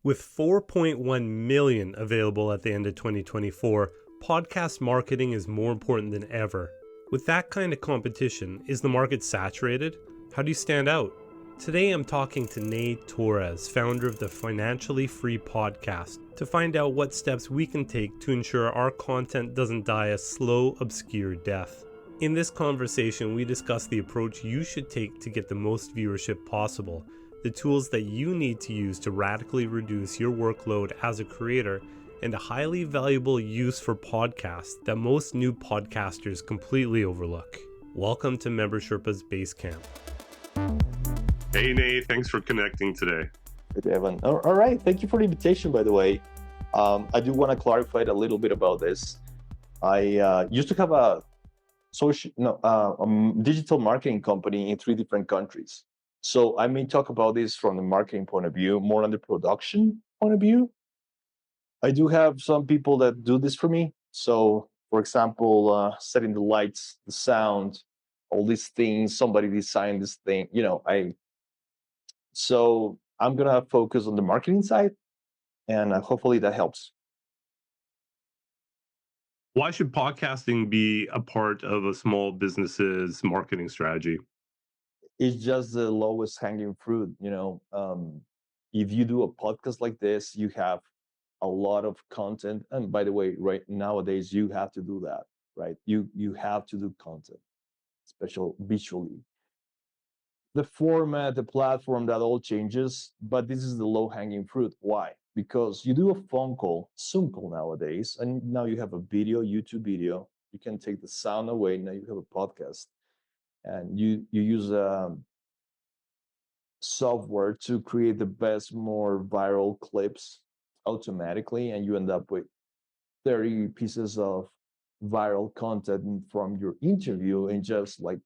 With 4.1 million available at the end of 2024, podcast marketing is more important than ever. With that kind of competition, is the market saturated? How do you stand out? Today I'm talking to Ney Torres, founder of the Financially Free podcast, to find out what steps we can take to ensure our content doesn't die a slow, obscure death. In this conversation, we discuss the approach you should take to get the most viewership possible, the tools that you need to use to radically reduce your workload as a creator, and a highly valuable use for podcasts that most new podcasters completely overlook. Welcome to Member Sherpa's Basecamp. Hey Ney, thanks for connecting today. Good, Evan. All right, thank you for the invitation, by the way. I do want to clarify a little bit about this. I used to have a digital marketing company in 3 different countries. So I may talk about this from the marketing point of view, more on the production point of view. I do have some people that do this for me. So, for example, setting the lights, the sound, all these things, somebody designed this thing, So I'm going to focus on the marketing side, and hopefully that helps. Why should podcasting be a part of a small business's marketing strategy? It's just the lowest hanging fruit. If you do a podcast like this, you have a lot of content. And by the way, right nowadays, you have to do that, right? You have to do content, especially visually. The format, the platform, that all changes, but this is the low-hanging fruit. Why? Because you do a phone call, Zoom call nowadays, and now you have a video, YouTube video. You can take the sound away. Now you have a podcast, and you use software to create the best, more viral clips automatically, and you end up with 30 pieces of viral content from your interview in just like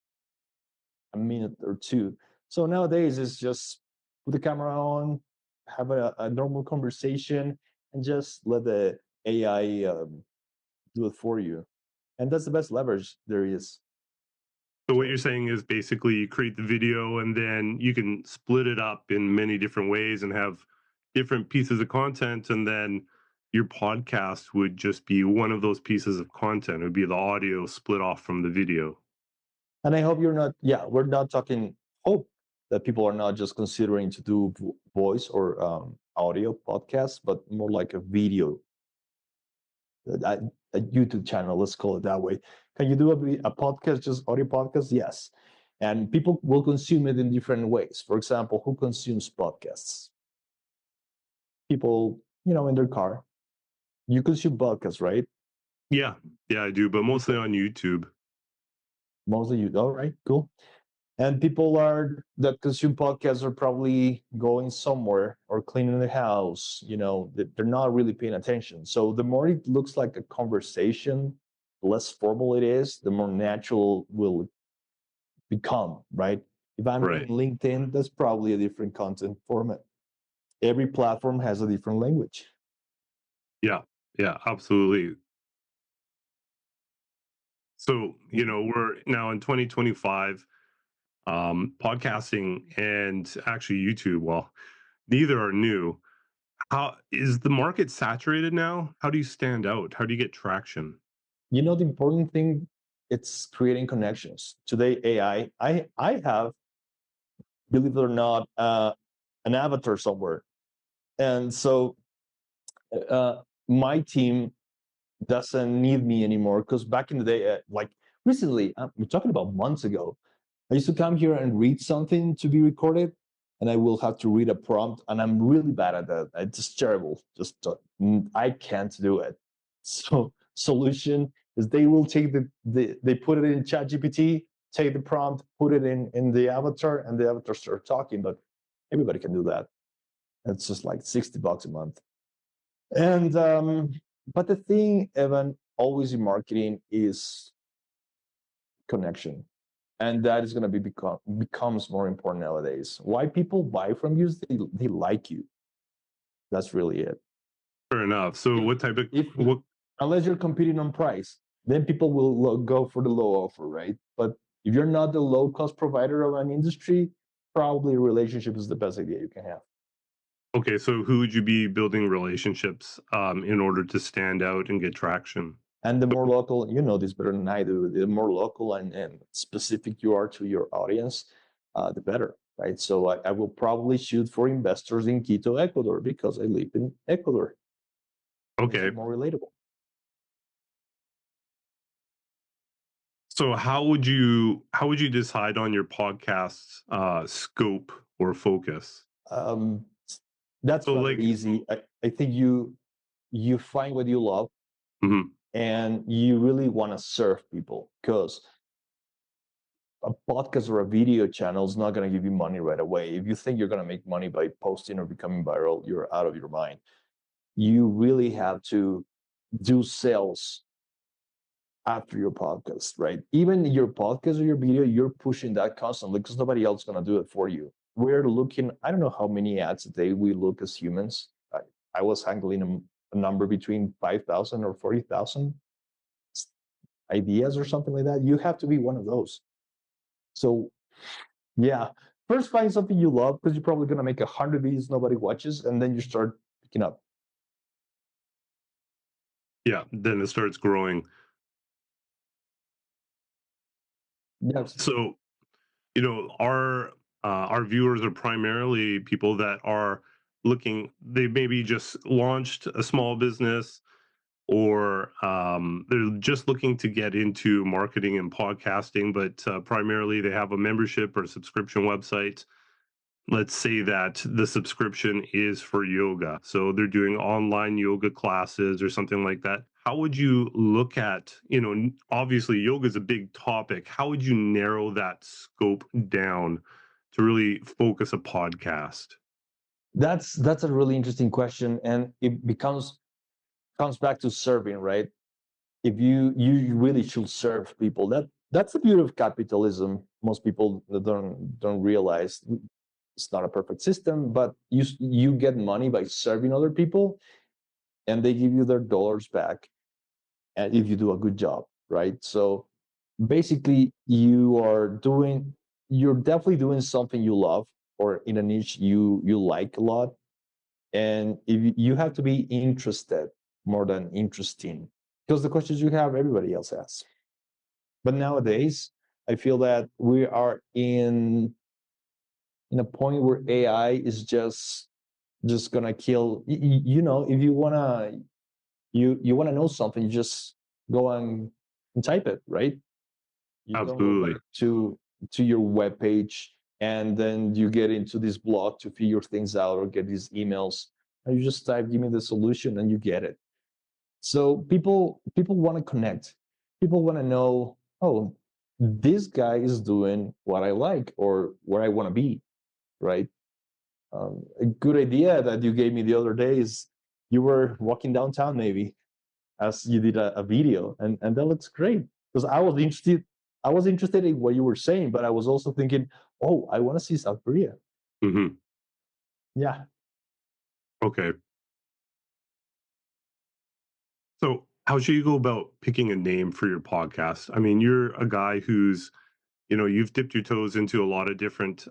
a minute or two. So nowadays it's just put the camera on, have a normal conversation, and just let the AI do it for you. And that's the best leverage there is. So what you're saying is basically you create the video and then you can split it up in many different ways and have different pieces of content, and then your podcast would just be one of those pieces of content. It would be the audio split off from the video. And I hope we're not talking, hope that people are not just considering to do voice or audio podcasts, but more like a video, a YouTube channel, let's call it that way. Can you do a podcast, just audio podcast? Yes. And people will consume it in different ways. For example, who consumes podcasts? People, in their car. You consume podcasts, right? Yeah, I do, but mostly on YouTube. Mostly you. All right, cool. And people that consume podcasts are probably going somewhere or cleaning the house. They're not really paying attention. So the more it looks like a conversation, the less formal it is, the more natural will become, right? If I'm Right. in LinkedIn, that's probably a different content format. Every platform has a different language. Yeah, absolutely. So, we're now in 2025, podcasting and actually YouTube, well, neither are new. How is the market saturated now? How do you stand out? How do you get traction? The important thing, it's creating connections. Today, AI, I have, believe it or not, an avatar somewhere. And so my team doesn't need me anymore, because back in the day, like recently, we're talking about months ago, I used to come here and read something to be recorded, and I will have to read a prompt, and I'm really bad at that. It's just terrible. I can't do it. So solution is they will take they put it in ChatGPT, take the prompt, put it in the avatar, and the avatar start talking. But everybody can do that. It's just like $60 a month. And but the thing, Evan, always in marketing is connection, and that is going to becomes more important nowadays. Why people buy from you is they like you. That's really it. Fair enough. So what type of unless you're competing on price, then people will go for the low offer, right? But if you're not the low cost provider of an industry, probably a relationship is the best idea you can have. Okay, so who would you be building relationships in order to stand out and get traction? And the more local, you know this better than I do, the more local and specific you are to your audience, the better, right? So I will probably shoot for investors in Quito, Ecuador, because I live in Ecuador. Makes Okay, it more relatable. so how would you decide on your podcast's scope or focus? Um, that's So rather like, easy. I think you find what you love mhm, and you really want to serve people, because a podcast or a video channel is not going to give you money right away. If you think you're going to make money by posting or becoming viral, you're out of your mind. You really have to do sales after your podcast, right? Even your podcast or your video, you're pushing that constantly because nobody else is going to do it for you. We're looking, I don't know how many ads a day we look as humans. I was handling a number between 5,000 or 40,000 ideas or something like that. You have to be one of those. So, yeah, first find something you love, because you're probably going to make 100 videos nobody watches, and then you start picking up. yeah, then it starts growing. Yes. So our viewers are primarily people that are looking. They maybe just launched a small business, or they're just looking to get into marketing and podcasting, but primarily they have a membership or a subscription website. Let's say that the subscription is for yoga, so they're doing online yoga classes or something like that. How would you look at, obviously yoga is a big topic. How would you narrow that scope down to really focus a podcast? That's a really interesting question, and it comes back to serving, right? If you really should serve people, that's the beauty of capitalism. Most people don't realize it's not a perfect system, but you get money by serving other people, and they give you their dollars back, and if you do a good job, right? So basically, you're definitely doing something you love, or in a niche you like a lot, and if you have to be interested more than interesting, because the questions you have everybody else has. But nowadays I feel that we are in a point where AI is just gonna kill. If you wanna know something, you just go and type it, right? You don't go Absolutely. back to your web page, and then you get into this blog to figure things out or get these emails, and you just type give me the solution and you get it. So people want to connect. People want to know, oh, this guy is doing what I like or where I want to be, right? A good idea that you gave me the other day is you were walking downtown, maybe, as you did a video, and that looks great, because I was interested in what you were saying, but I was also thinking, oh, I want to see South Korea. Hmm. Yeah. Okay. So how should you go about picking a name for your podcast? I mean, you're a guy who's, you've dipped your toes into a lot of different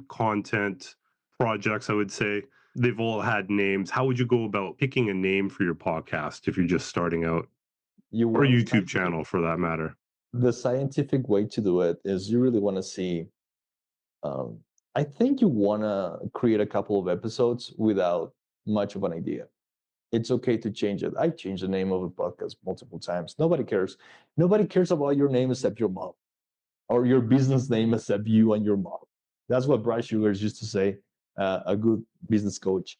content projects, I would say. They've all had names. How would you go about picking a name for your podcast if you're just starting out, you or want YouTube scientific channel for that matter? The scientific way to do it is you really want to see. um, I think you want to create a couple of episodes without much of an idea. It's okay to change it. I changed the name of a podcast multiple times. Nobody cares. Nobody cares about your name except your mom, or your business name except you and your mom. That's what Bryce Sugars used to say, a good business coach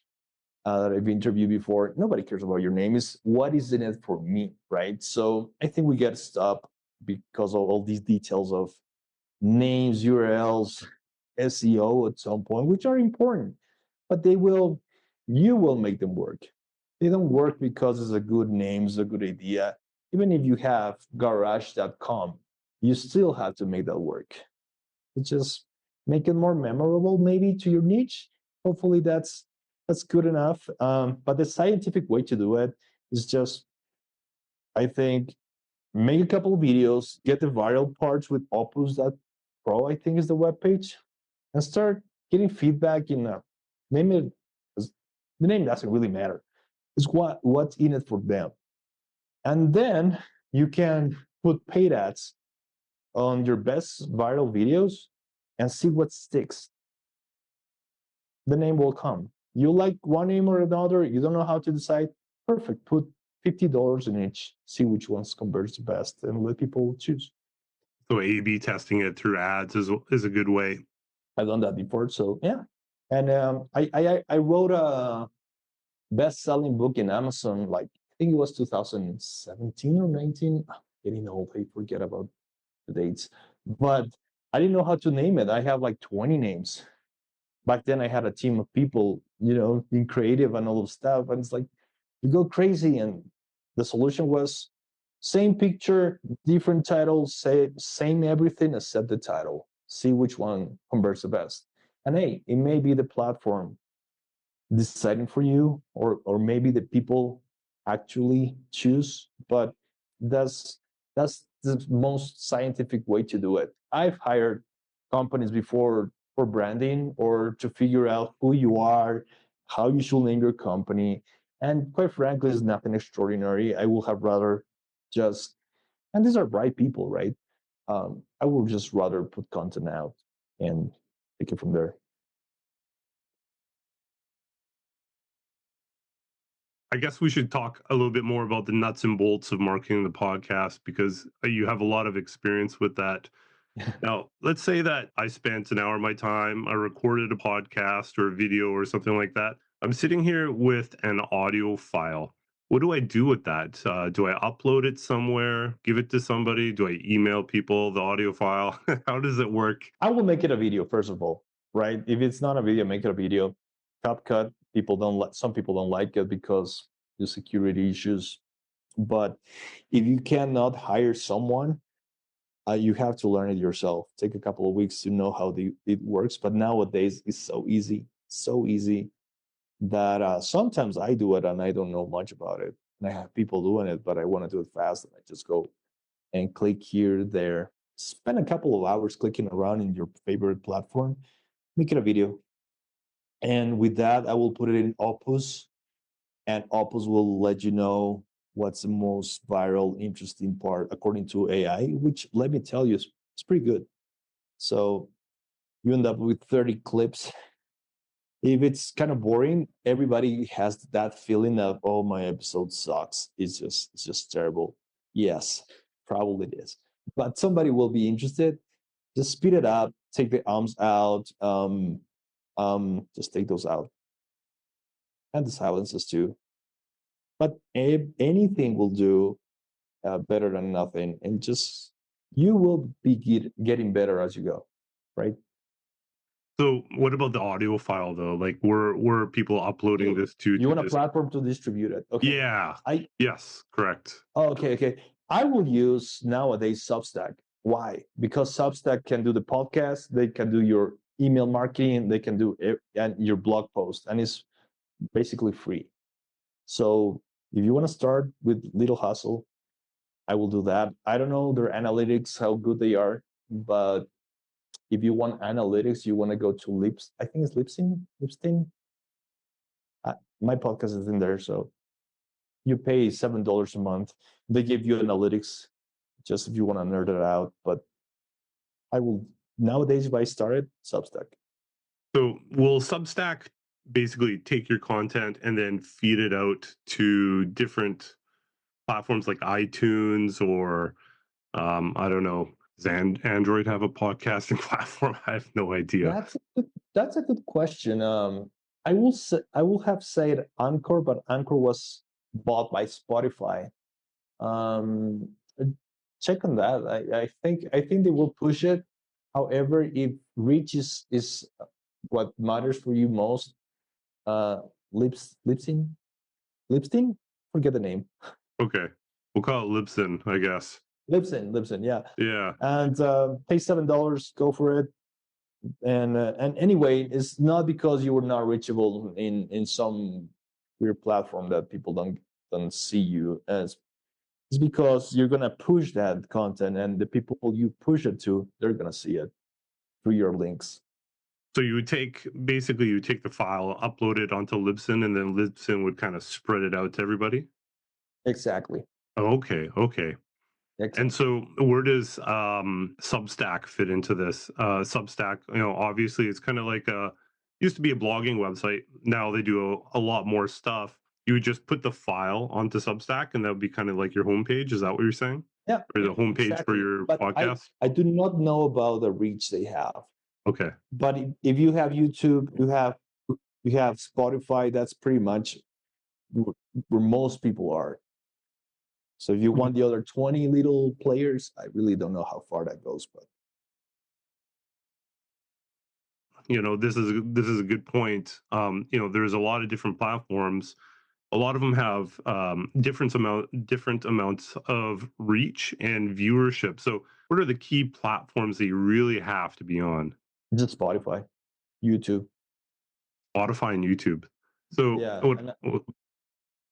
that I've interviewed before. Nobody cares about your name. Is what is in it for me, right? So I think we get stopped because of all these details of names, URLs, SEO at some point, which are important, but you will make them work. They don't work because it's a good name, it's a good idea. Even if you have garage.com, you still have to make that work. It's just make it more memorable, maybe, to your niche. Hopefully that's good enough. But the scientific way to do it is just, I think, make a couple of videos, get the viral parts with Opus.pro, I think is the webpage, and start getting feedback in name it The name doesn't really matter. It's what's in it for them. And then you can put paid ads on your best viral videos and see what sticks. The name will come. You like one name or another, you don't know how to decide. Perfect. Put $50 in each, see which ones converts the best, and let people choose. So A/B testing it through ads is a good way. I've done that before, so yeah. And I wrote a best-selling book in Amazon, like I think it was 2017 or 19. Getting old, I forget about the dates. But I didn't know how to name it. I have like 20 names. Back then I had a team of people, being creative and all of stuff. And it's like you go crazy. And the solution was same picture, different title, same everything except the title. See which one converts the best. And hey, it may be the platform deciding for you, or maybe the people actually choose, but that's that's the most scientific way to do it. I've hired companies before for branding or to figure out who you are, how you should name your company, and quite frankly, it's nothing extraordinary. I will have rather just, and these are bright people, right? I will just rather put content out and take it from there. I guess we should talk a little bit more about the nuts and bolts of marketing the podcast because you have a lot of experience with that. Now, let's say that I spent an hour of my time, I recorded a podcast or a video or something like that. I'm sitting here with an audio file. What do I do with that? Do I upload it somewhere, give it to somebody? Do I email people the audio file? How does it work? I will make it a video first of all, right? If it's not a video, make it a video. CapCut, some people don't like it because the security issues. But if you cannot hire someone, you have to learn it yourself. Take a couple of weeks to know how it works. But nowadays, it's so easy that sometimes I do it and I don't know much about it. And I have people doing it, but I want to do it fast. And I just go and click here, there. Spend a couple of hours clicking around in your favorite platform, make it a video. And with that, I will put it in Opus, and Opus will let you know what's the most viral, interesting part according to AI, which let me tell you, it's pretty good. So you end up with 30 clips. If it's kind of boring, everybody has that feeling of, oh, my episode sucks. It's just terrible. Yes, probably it is. But somebody will be interested. Just speed it up, take the ums out, just take those out. And the silences too. But anything will do better than nothing. And just, you will be getting better as you go, right? So, what about the audio file though? Like, were people uploading this You to want a this? platform to distribute it. Okay. Yeah. I Yes. Correct. okay. I will use nowadays Substack. Why? Because Substack can do the podcast, they can do your email marketing, they can do and your blog post, and it's basically free. So if you want to start with little hustle, I will do that. I don't know their analytics, how good they are, but if you want analytics, you want to go to Lips. I think it's Lipstin. My podcast is in there, so you pay $7 a month. They give you analytics, just if you want to nerd it out. But I will nowadays, if I started Substack. So, will Substack basically take your content and then feed it out to different platforms like iTunes or I don't know. Does Android have a podcasting platform? I have no idea. That's a good question. I will have said Anchor, but Anchor was bought by Spotify. Um, Check on that. I think they will push it. However, if reach is what matters for you most, uh, Lipstin, forget the name. Okay, we'll call it Libsyn, I guess. Libsyn, yeah. Yeah. And pay $7, go for it. And anyway, it's not because you were not reachable in some weird platform that people don't see you as. It's because you're gonna push that content, and the people you push it to, they're gonna see it through your links. So you would take basically you would take the file, upload it onto Libsyn, and then Libsyn would kind of spread it out to everybody. Exactly. Okay, okay. And Exactly. so where does Substack fit into this? Substack, obviously it's kind of like a used to be a blogging website. Now they do a lot more stuff. You would just put the file onto Substack and that would be kind of like your homepage. Is that what you're saying? Yeah, Or the homepage for exactly. your But podcast? I do not know about the reach they have. Okay. But if you have YouTube, you have Spotify. That's pretty much where most people are. So if you want the other 20 little players, I really don't know how far that goes. But This is a good point. There's a lot of different platforms. A lot of them have different amounts of reach and viewership. So what are the key platforms that you really have to be on? just Spotify, YouTube. Spotify and YouTube. So Yeah, what and what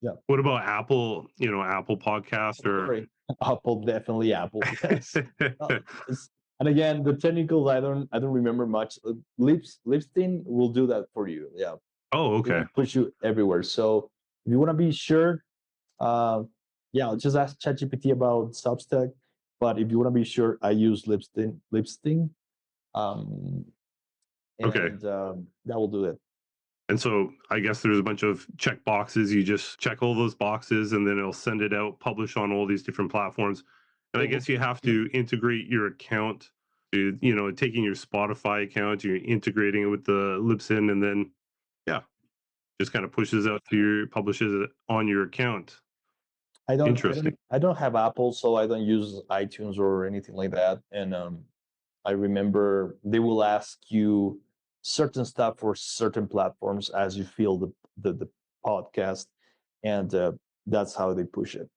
yeah, what about Apple, Apple Podcast or sorry, Apple, definitely Apple. Yes. It's, and again, the technicals I don't remember much. Lipstein will do that for you. Yeah, Oh, it okay. will push you everywhere. So if you want to be sure, uh, yeah, just ask ChatGPT about Substack. But if you want to be sure, I use Lipstein, um, Okay. and that will do it. And so I guess there's a bunch of check boxes. You just check all those boxes and then it'll send it out, publish on all these different platforms. And I guess you have Yep. to integrate your account to, taking your Spotify account, you're integrating it with the Libsyn, and then, yeah, just kind of pushes out to your, publishes it on your account. I don't, I Interesting. don't, I don't have Apple, so I don't use iTunes or anything like that. And I remember they will ask you certain stuff for certain platforms as you feel the podcast, and that's how they push it.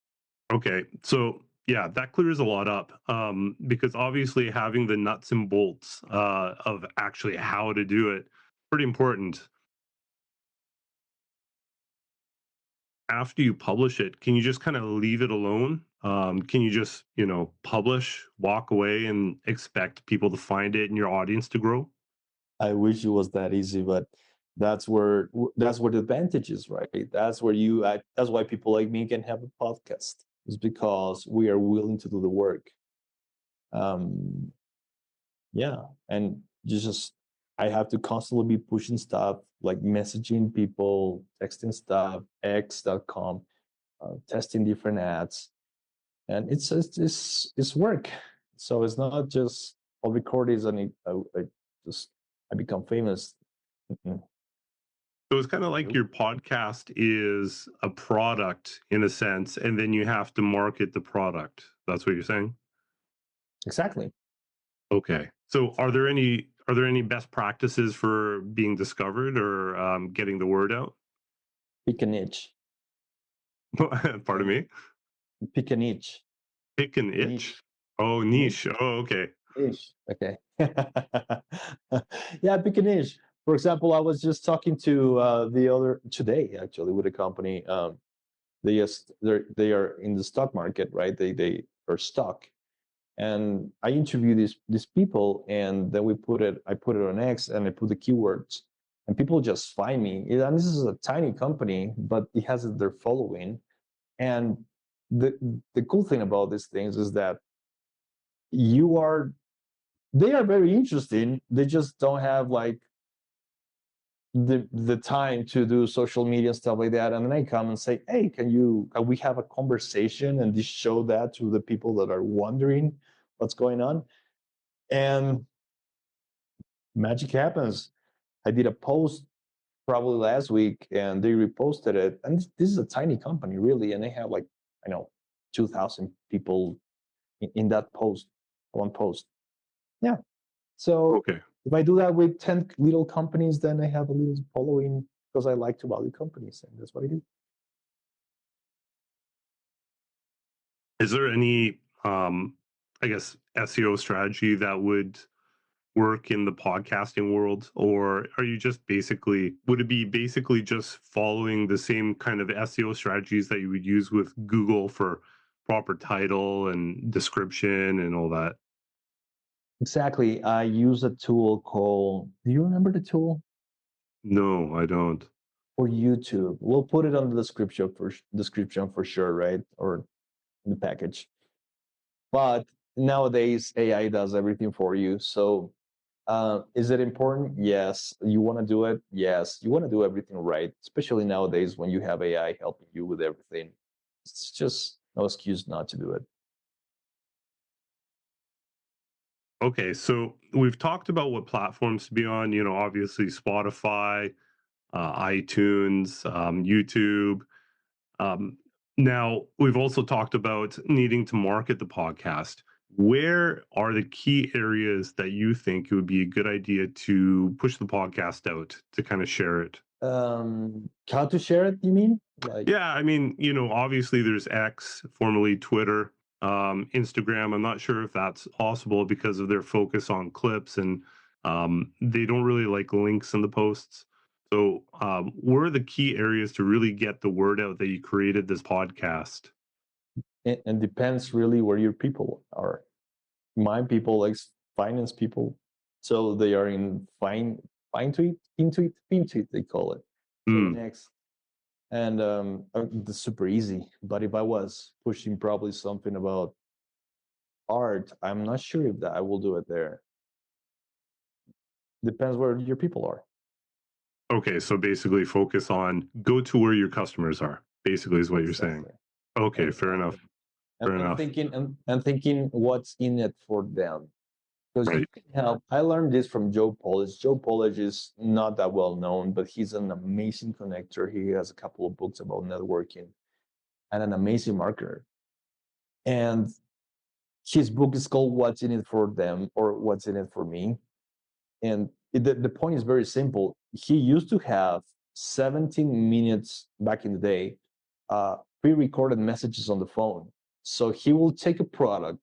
Okay. So, yeah, that clears a lot up because obviously having the nuts and bolts of actually how to do it, pretty important. After you publish it, can you just kind of leave it alone? Can you just, publish, walk away, and expect people to find it and your audience to grow? I wish it was that easy, but that's where the advantage is, right? That's why people like me can have a podcast. Is because we are willing to do the work. Um, yeah, and just I have to constantly be pushing stuff, like messaging people, texting stuff, x.com, testing different ads, and it's work. So it's not just I'll record this and I become famous. Mm-mm. So it's kind of like Nope. your podcast is a product in a sense, and then you have to market the product. That's what you're saying? Exactly. Okay. So are there any best practices for being discovered or getting the word out? Pick a niche. Pardon Okay. me? Pick a niche. Pick an itch. Niche. Oh, Niche. niche. Oh, okay. Niche. Okay. Yeah, pick a niche. For example, I was just talking to the other today actually with a company. They are in the stock market, right? They are stock, and I interview these people, and then I put it on X, and I put the keywords, and people just find me. And this is a tiny company, but it has their following. And the cool thing about these things is that you are they are very interesting. They just don't have like the time to do social media and stuff like that. And then I come and say, hey, can we have a conversation and just show that to the people that are wondering what's going on? And magic happens. I did a post probably last week and they reposted it. And this is a tiny company, really. And they have like, I know, 2,000 people in that post, one post. Yeah. So Okay. if I do that with 10 little companies, then I have a little following because I like to value companies. And that's what I do. Is there any, I guess, SEO strategy that would work in the podcasting world, or are you just would it be basically just following the same kind of SEO strategies that you would use with Google for proper title and description and all that? Exactly. I use a tool called, do you remember the tool? No, I don't. For YouTube. We'll put it on the description for sure, right? Or in the package. But nowadays, AI does everything for you. So, is it important? Yes. You want to do it? Yes. You want to do everything right, especially nowadays when you have AI helping you with everything. It's just no excuse not to do it. Okay, so we've talked about what platforms to be on. Obviously Spotify, iTunes, YouTube. Um, Now, we've also talked about needing to market the podcast. Where are the key areas that you think it would be a good idea to push the podcast out to kind of share it? How to share it? You mean like? Yeah, I mean, obviously there's X, formerly Twitter, Instagram. I'm not sure if that's possible because of their focus on clips and they don't really like links in the posts. So, where are the key areas to really get the word out that you created this podcast? It depends really where your people are. My people like finance people, so they are in fine tweet, pin tweet they call it. So in Mm, X, and it's super easy. But if I was pushing probably something about art, I'm not sure if that I will do it there. Depends where your people are. okay, so basically focus on go to where your customers are. Basically, is what you're saying. Exactly. Okay, fair Exactly. enough. Fair And enough. thinking and thinking what's in it for them. Because you Right. can help. I learned this from Joe Polish. Joe Polish is not that well known, but he's an amazing connector. He has a couple of books about networking and an amazing marketer. And his book is called What's in It for Them or What's in It for Me. And the point is very simple. He used to have 17 minutes back in the day, pre-recorded messages on the phone. So he will take a product,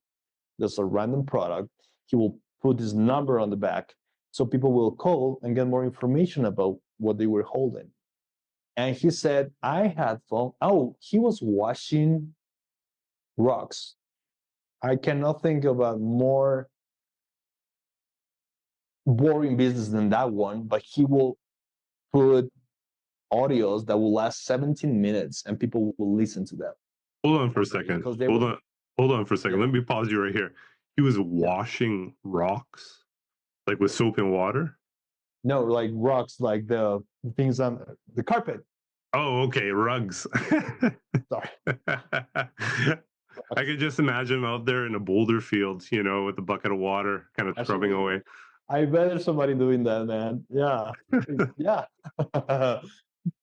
there's a random product, he will put this number on the back so people will call and get more information about what they were holding. And he said, I had phone. Oh, he was washing rocks. I cannot think of a more boring business than that one, but he will put audios that will last 17 minutes and people will listen to them Hold on for a second. because they Hold were, on. Hold on for a second. yeah, Let me pause you right here. He was yeah. washing rocks like with soap and water. No, like rocks, like the things on the carpet. Oh, okay, rugs. Sorry. I could just imagine him out there in a boulder field, with a bucket of water, kind of scrubbing Actually, away. I bet there's somebody doing that, man. Yeah. Yeah.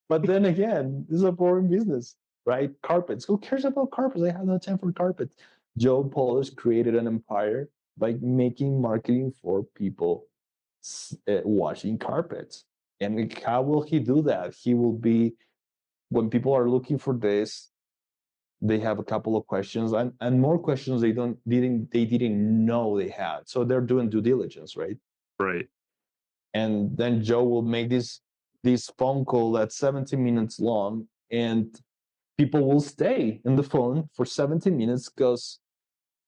But then again, this is a boring business, right? Carpets. Who cares about carpets? I have no time for carpets. Joe Polish created an empire by making marketing for people washing carpets. And how will he do that? He will be, when people are looking for this, they have a couple of questions and more questions they didn't know they had. So they're doing due diligence, right? Right. And then Joe will make this phone call that's 17 minutes long, and people will stay in the phone for 17 minutes because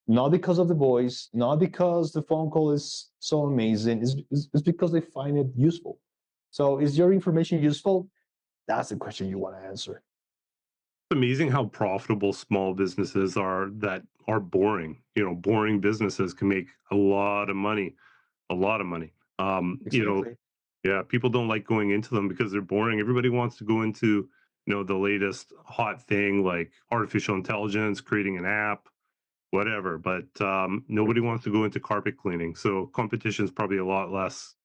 not because of the voice, not because the phone call is so amazing, it's because they find it useful. So is your information useful? That's the question you want to answer. It's amazing how profitable small businesses are that are boring. Boring businesses can make a lot of money, a lot of money. Exactly. Yeah, people don't like going into them because they're boring. Everybody wants to go into, the latest hot thing like artificial intelligence, creating an app, whatever. But nobody wants to go into carpet cleaning. So competition is probably a lot less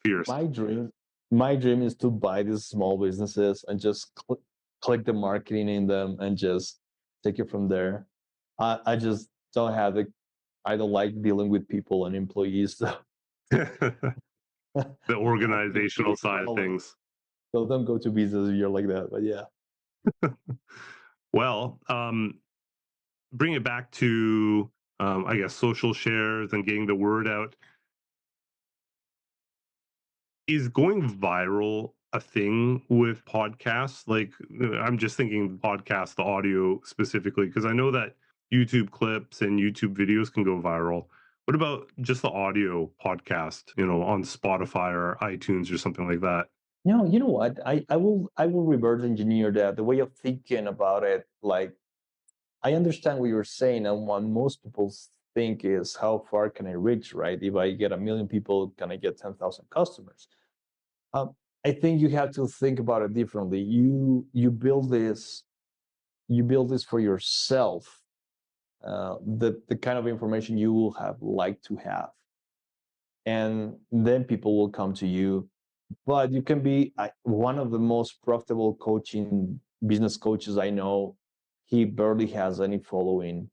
fierce. my dream my dream is to buy these small businesses and just click the marketing in them and just take it from there. I just don't have the I don't like dealing with people and employees. So The I'm organizational thinking, side of oh, things. so don't go to business if you're like that. But yeah, Well, bring it back to, I guess, social shares and getting the word out. Is going viral a thing with podcasts? Like, I'm just thinking podcast, the audio specifically, because I know that YouTube clips and YouTube videos can go viral. What about just the audio podcast, on Spotify or iTunes or something like that? No, you know what? I will reverse engineer that the way of thinking about it. Like I understand what you're saying, and what most people think is how far can I reach, right? If I get 1 million people, can I get 10,000 customers? Um, I think you have to think about it differently. You build this for yourself. The kind of information you will have like to have, and then people will come to you. But you can be one of the most profitable coaching business coaches I know. He barely has any following,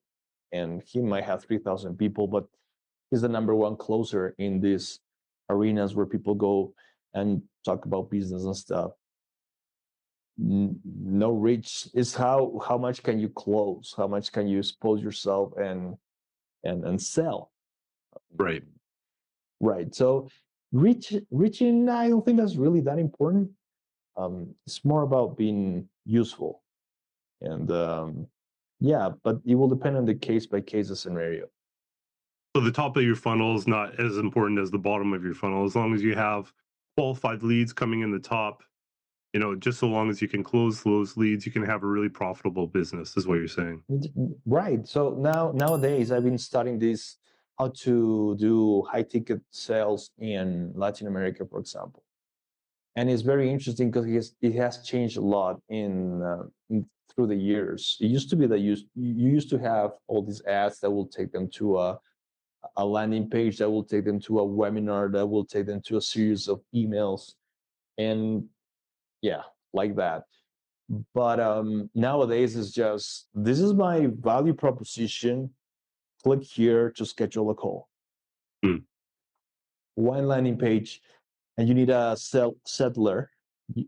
and he might have 3,000 people, but he's the number one closer in these arenas where people go and talk about business and stuff. No reach is how much can you close, how much can you expose yourself and sell. Right. Right. So reaching, I don't think that's really that important. It's more about being useful, and yeah, but it will depend on the case by case scenario. So the top of your funnel is not as important as the bottom of your funnel. As long as you have qualified leads coming in the top, just so long as you can close those leads, you can have a really profitable business, is what you're saying. Right. So nowadays I've been studying this, how to do high ticket sales in Latin America, for example. And it's very interesting because it has changed a lot through the years. It used to be that you used to have all these ads that will take them to a landing page, that will take them to a webinar, that will take them to a series of emails, and yeah, like that. But nowadays it's just, this is my value proposition. Click here to schedule a call. Hmm. One landing page, and you need a settler,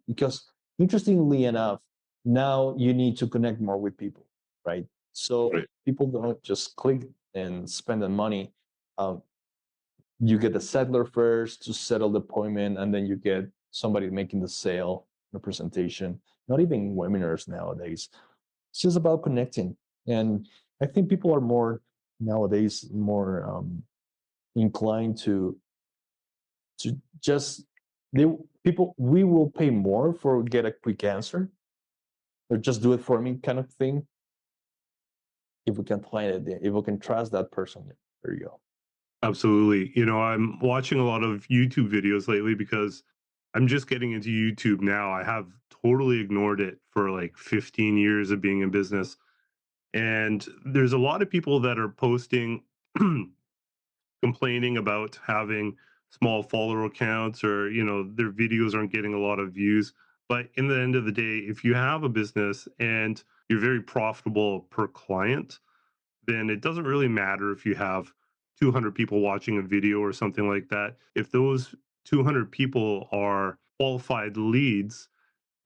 because interestingly enough, now you need to connect more with people, right? So Right. people don't just click and spend the money. Um, you get the settler first to settle the appointment, and then you get somebody making the sale, the presentation. Not even webinars nowadays. It's just about connecting, and I think people are more nowadays more inclined to just, they people, we will pay more for get a quick answer, or just do it for me kind of thing, if we can find it, if we can trust that person. There you go. Absolutely. I'm watching a lot of YouTube videos lately because I'm just getting into YouTube now. I have totally ignored it for like 15 years of being in business. And there's a lot of people that are posting complaining about having small follower accounts, or their videos aren't getting a lot of views. But in the end of the day, if you have a business and you're very profitable per client, then it doesn't really matter if you have 200 people watching a video or something like that. If those 200 people are qualified leads,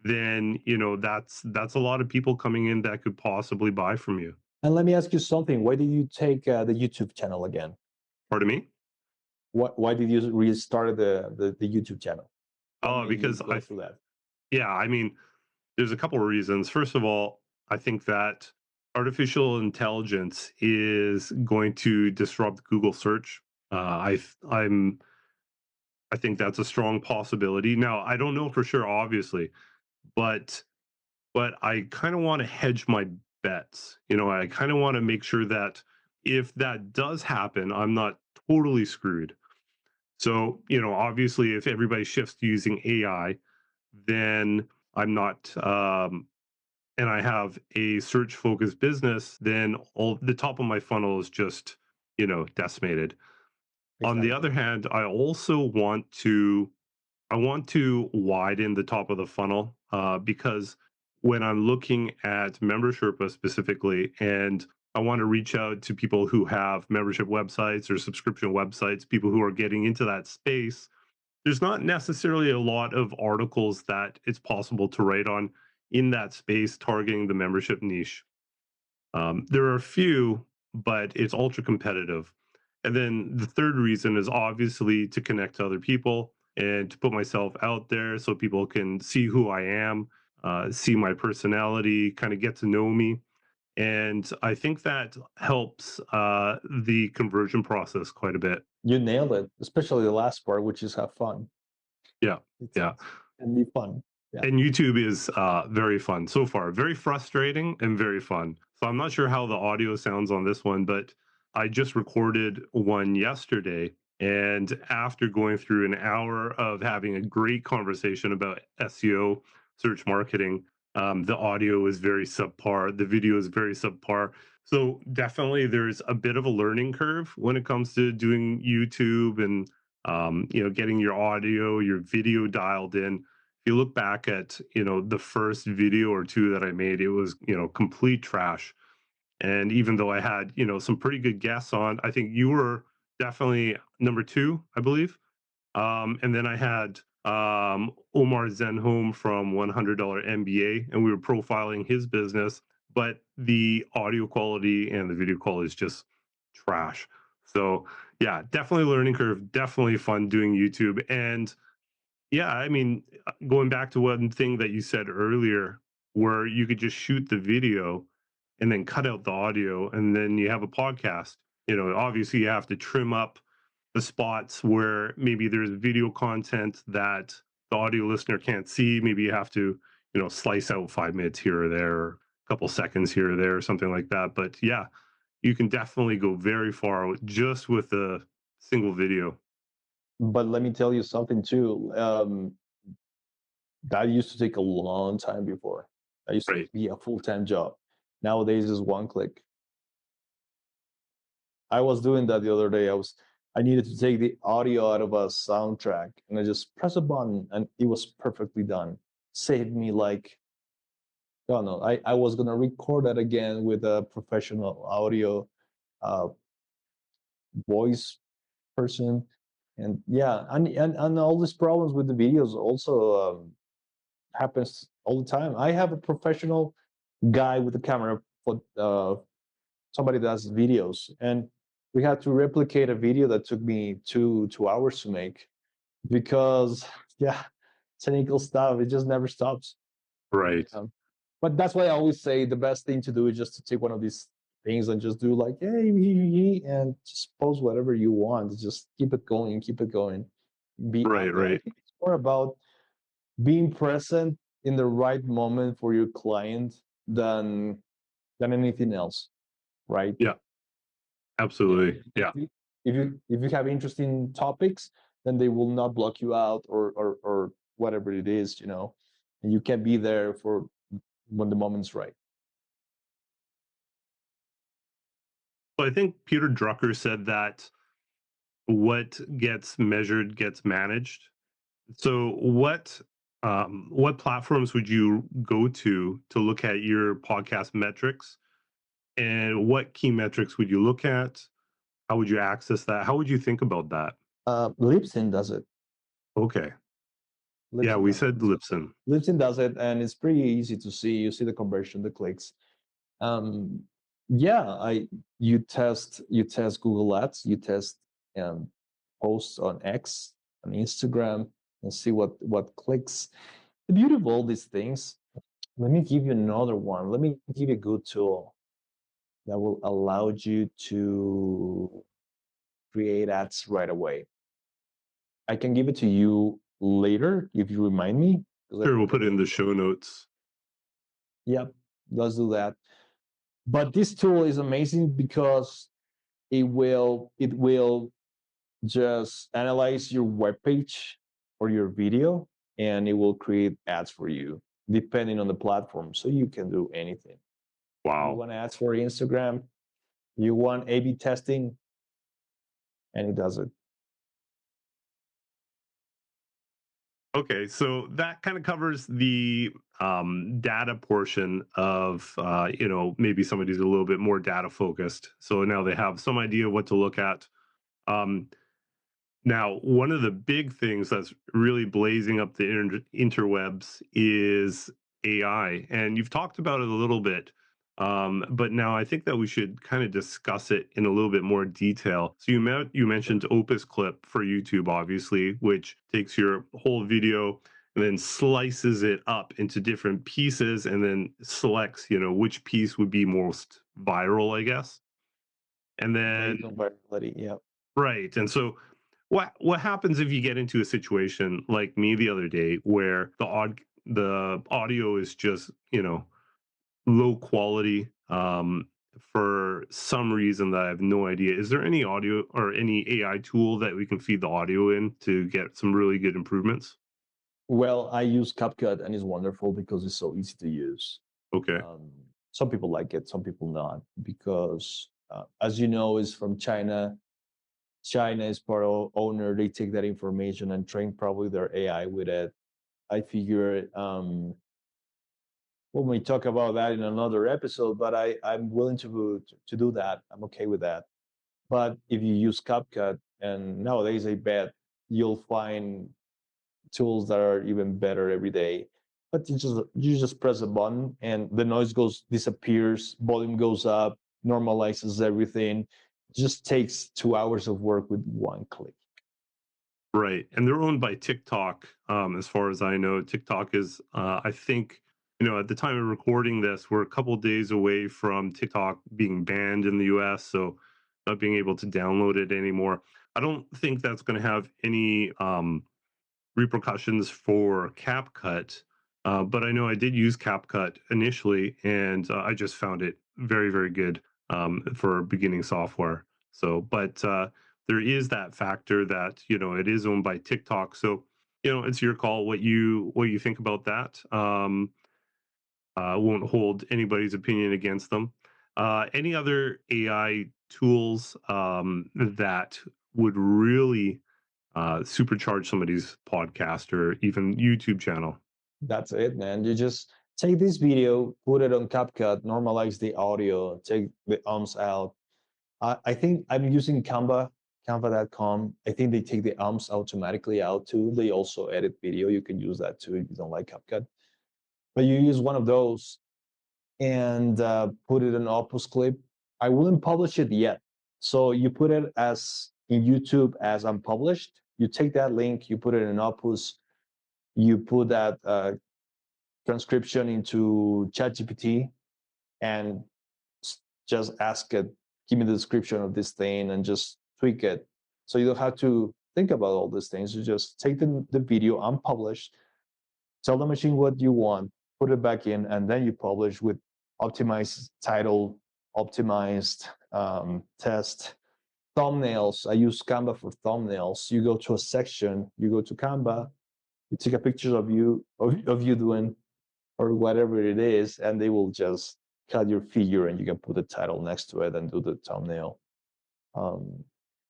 then that's a lot of people coming in that could possibly buy from you. And let me ask you something. Why did you take the YouTube channel again? Pardon me? Why did you restart the YouTube channel? What Oh, made you because go through that? yeah, I mean, there's a couple of reasons. First of all, I think that artificial intelligence is going to disrupt Google search. I think that's a strong possibility. Now, I don't know for sure, obviously, but I kind of want to hedge my bets. I kind of want to make sure that if that does happen, I'm not totally screwed. So, obviously, if everybody shifts to using AI, then I'm not, and I have a search focused business, then all the top of my funnel is just, decimated. On the other Exactly. hand, I want to widen the top of the funnel, because when I'm looking at membership specifically, and I want to reach out to people who have membership websites or subscription websites, people who are getting into that space, there's not necessarily a lot of articles that it's possible to write on in that space targeting the membership niche. There are a few, but it's ultra competitive. And then the third reason is obviously to connect to other people and to put myself out there so people can see who I am, see my personality, kind of get to know me. And I think that helps the conversion process quite a bit. You nailed it, especially the last part, which is have fun. Yeah. It's Yeah. can be fun. Yeah. And YouTube is very fun so far. Very frustrating and very fun. So I'm not sure how the audio sounds on this one, but I just recorded one yesterday. And after going through an hour of having a great conversation about SEO, search marketing, the audio is very subpar. The video is very subpar. So definitely there's a bit of a learning curve when it comes to doing YouTube and getting your audio, your video dialed in. If you look back at the first video or two that I made, it was complete trash. And even though I had some pretty good guests on, I think you were definitely number two, I believe. And then I had Omar Zenhome from $100 MBA, and we were profiling his business, but the audio quality and the video quality is just trash. So yeah, definitely learning curve, definitely fun doing YouTube. And yeah, I mean, going back to one thing that you said earlier, where you could just shoot the video and then cut out the audio, and then you have a podcast. Obviously, you have to trim up the spots where maybe there's video content that the audio listener can't see. Maybe you have to, slice out 5 minutes here or there, or a couple seconds here or there, or something like that. But yeah, you can definitely go very far just with a single video. But let me tell you something too. That used to take a long time before. That used to Right. be a full-time job. Nowadays is one click. I was doing that the other day. I needed to take the audio out of a soundtrack, and I just press a button and it was perfectly done. Saved me like, oh no, I was gonna record that again with a professional audio uh, voice person. And yeah, and all these problems with the videos also happens all the time. I have a professional guy with a camera for somebody does videos, and we had to replicate a video that took me two hours to make because yeah, technical stuff, it just never stops. Right. Um, but that's why I always say the best thing to do is just to take one of these things and just do like hey and just post whatever you want. Just keep it going, keep it going. Right. I Right. think it's more about being present in the right moment for your client than anything else, right? Yeah. Yeah. Absolutely. Yeah. If you have interesting topics, then they will not block you out or whatever it is, and you can be there for when the moment's right. So I think Peter Drucker said that what gets measured gets managed. So what platforms would you go to look at your podcast metrics, and what key metrics would you look at? How would you access that? How would you think about that? Libsyn does it. Okay. Yeah, Libsyn we does it. said Lipson. Libsyn does it, and it's pretty easy to see. You see the conversion, the clicks. Um, yeah, I you test Google Ads, you test um, posts on X, on Instagram, and see what clicks. The beauty of all these things. Let me give you another one. Let me give you a good tool that will allow you to create ads right away. I can give it to you later if you remind me, because I Sure, we'll think I put it in need. the show notes. Yep, let's do that. But this tool is amazing because it will just analyze your web page or your video, and it will create ads for you depending on the platform. So you can do anything. You Wow. want ads for Instagram, you want A/B testing, and it does it. Okay, so that kind of covers the data portion of, maybe somebody's a little bit more data focused. So now they have some idea of what to look at. Um, Now, one of the big things that's really blazing up the interwebs is AI, and you've talked about it a little bit. But now I think that we should kind of discuss it in a little bit more detail. So you mentioned Opus Clip for YouTube, obviously, which takes your whole video and then slices it up into different pieces and then selects, which piece would be most viral, I guess. And then, Based on virality. Yeah. right. And so what happens if you get into a situation like me the other day where the audio is just, low quality for some reason that I have no idea. Is there any audio or any AI tool that we can feed the audio in to get some really good improvements? Well, I use CapCut and it's wonderful because it's so easy to use. Okay. Um, some people like it, some people not, because as you know, it's from China. China is part of owner. They take that information and train probably their AI with it. I figure when we talk about that in another episode, but I'm willing to do that. I'm okay with that. But if you use CapCut, and nowadays I bet you'll find tools that are even better every day. But you just press a button and the noise disappears, volume goes up, normalizes everything. It just takes 2 hours of work with one click. Right. And they're owned by TikTok. As far as I know, TikTok is, I think, at the time of recording this, we're a couple days away from TikTok being banned in the US. So not being able to download it anymore. I don't think that's going to have any repercussions for CapCut. But I know I did use CapCut initially, and I just found it very, very good for beginning software. So, but there is that factor that it is owned by TikTok. So, it's your call what you think about that. Won't hold anybody's opinion against them. Any other AI tools that would really supercharge somebody's podcast or even YouTube channel? That's it, man. You just take this video, put it on CapCut, normalize the audio, take the ums out. I think I'm using Canva.com. I think they take the ums automatically out too. They also edit video. You can use that too if you don't like CapCut. But you use one of those and put it in Opus clip. I wouldn't publish it yet. So you put it as in YouTube as unpublished. You take that link, you put it in Opus, you put that transcription into ChatGPT, and just ask it, give me the description of this thing, and just tweak it. So you don't have to think about all these things. You just take the video unpublished, tell the machine what you want, put it back in, and then you publish with optimized title, optimized test, thumbnails. I use Canva for thumbnails. You go to a section, you go to Canva, you take a picture of you doing or whatever it is, and they will just cut your figure and you can put the title next to it and do the thumbnail.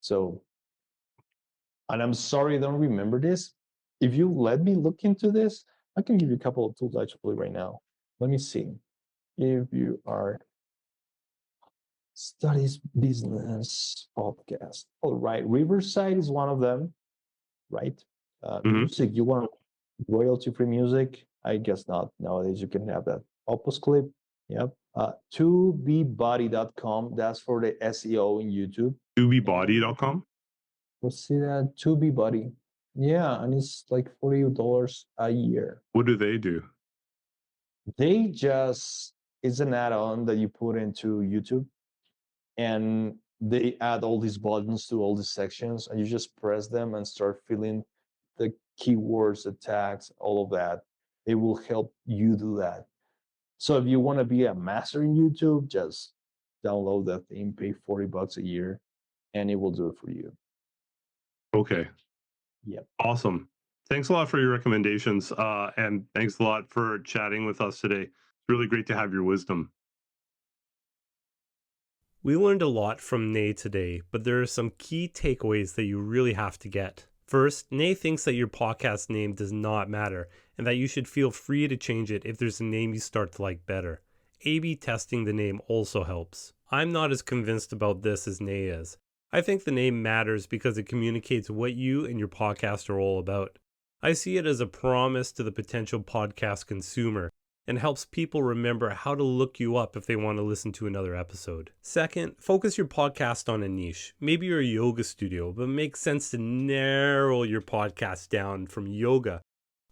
So, and I'm sorry I don't remember this. If you let me look into this, I can give you a couple of tools actually right now. Let me see. If you are studies business podcast, all right, Riverside is one of them, right? Hmm. Music, you want royalty-free music? I guess not. Nowadays you can have that. Opus Clip, yep. 2bbody.com, that's for the SEO in YouTube. And Doobybody.com. let's see that 2bbody. Yeah, and it's like $40 a year. What do they do? They just, it's an add-on that you put into YouTube, and they add all these buttons to all these sections, and you just press them and start filling the keywords, the tags, all of that. They will help you do that. So if you want to be a master in YouTube, just download that thing, pay $40 a year, and it will do it for you. Okay. Yep. Awesome. Thanks a lot for your recommendations. And thanks a lot for chatting with us today. It's really great to have your wisdom. We learned a lot from Ney today, but there are some key takeaways that you really have to get. First, Ney thinks that your podcast name does not matter and that you should feel free to change it if there's a name you start to like better. A/B testing the name also helps. I'm not as convinced about this as Ney is. I think the name matters because it communicates what you and your podcast are all about. I see it as a promise to the potential podcast consumer and helps people remember how to look you up if they want to listen to another episode. Second, focus your podcast on a niche. Maybe you're a yoga studio, but it makes sense to narrow your podcast down from yoga,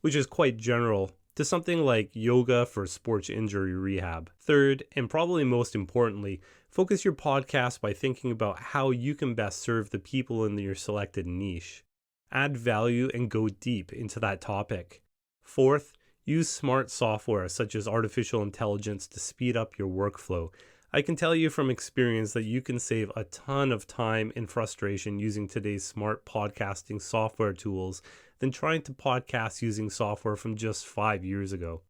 which is quite general, to something like yoga for sports injury rehab. Third, and probably most importantly, focus your podcast by thinking about how you can best serve the people in your selected niche. Add value and go deep into that topic. Fourth, use smart software such as artificial intelligence to speed up your workflow. I can tell you from experience that you can save a ton of time and frustration using today's smart podcasting software tools than trying to podcast using software from just 5 years ago.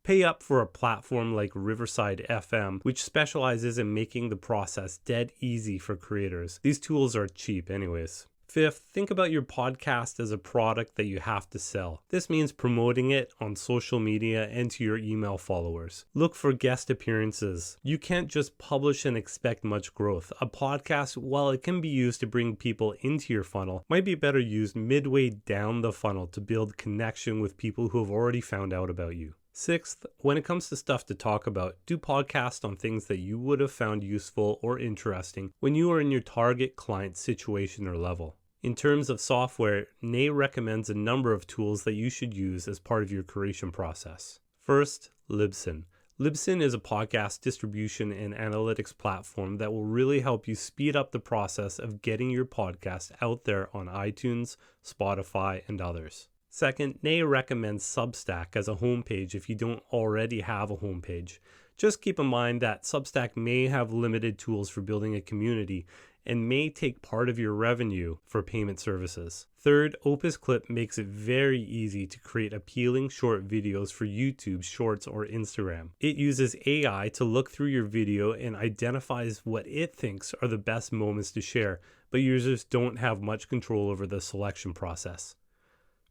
Pay up for a platform like Riverside FM, which specializes in making the process dead easy for creators. These tools are cheap anyways. Fifth, think about your podcast as a product that you have to sell. This means promoting it on social media and to your email followers. Look for guest appearances. You can't just publish and expect much growth. A podcast, while it can be used to bring people into your funnel, might be better used midway down the funnel to build connection with people who have already found out about you. Sixth, when it comes to stuff to talk about, do podcasts on things that you would have found useful or interesting when you are in your target client situation or level. In terms of software, Ney recommends a number of tools that you should use as part of your creation process. First, Libsyn. Libsyn is a podcast distribution and analytics platform that will really help you speed up the process of getting your podcast out there on iTunes, Spotify, and others. Second, Ney recommends Substack as a homepage if you don't already have a homepage. Just keep in mind that Substack may have limited tools for building a community and may take part of your revenue for payment services. Third, Opus Clip makes it very easy to create appealing short videos for YouTube Shorts or Instagram. It uses AI to look through your video and identifies what it thinks are the best moments to share, but users don't have much control over the selection process.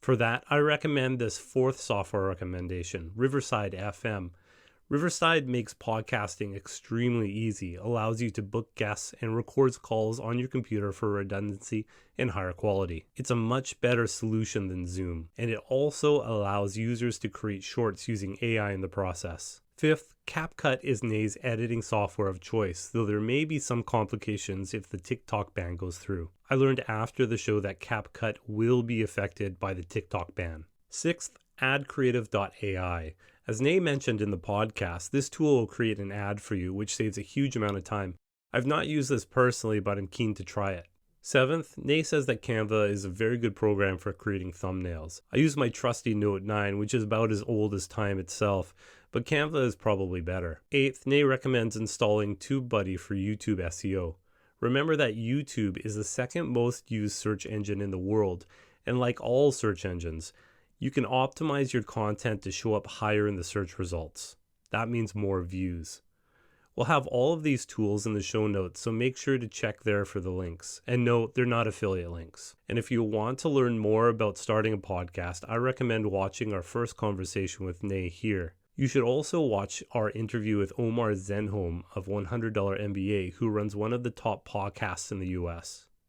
For that, I recommend this fourth software recommendation, Riverside FM. Riverside makes podcasting extremely easy, allows you to book guests, and records calls on your computer for redundancy and higher quality. It's a much better solution than Zoom, and it also allows users to create shorts using AI in the process. Fifth, CapCut is Ney's editing software of choice, though there may be some complications if the TikTok ban goes through. I learned after the show that CapCut will be affected by the TikTok ban. Sixth, AdCreative.ai. As Ney mentioned in the podcast, this tool will create an ad for you, which saves a huge amount of time. I've not used this personally, but I'm keen to try it. Seventh, Ney says that Canva is a very good program for creating thumbnails. I use my trusty Note 9, which is about as old as time itself, but Canva is probably better. Eighth, Ney recommends installing TubeBuddy for YouTube SEO. Remember that YouTube is the second most used search engine in the world, and like all search engines, you can optimize your content to show up higher in the search results. That means more views. We'll have all of these tools in the show notes, so make sure to check there for the links. And no, they're not affiliate links. And if you want to learn more about starting a podcast, I recommend watching our first conversation with Ney here. You should also watch our interview with Omar Zenhom of $100 MBA, who runs one of the top podcasts in the US.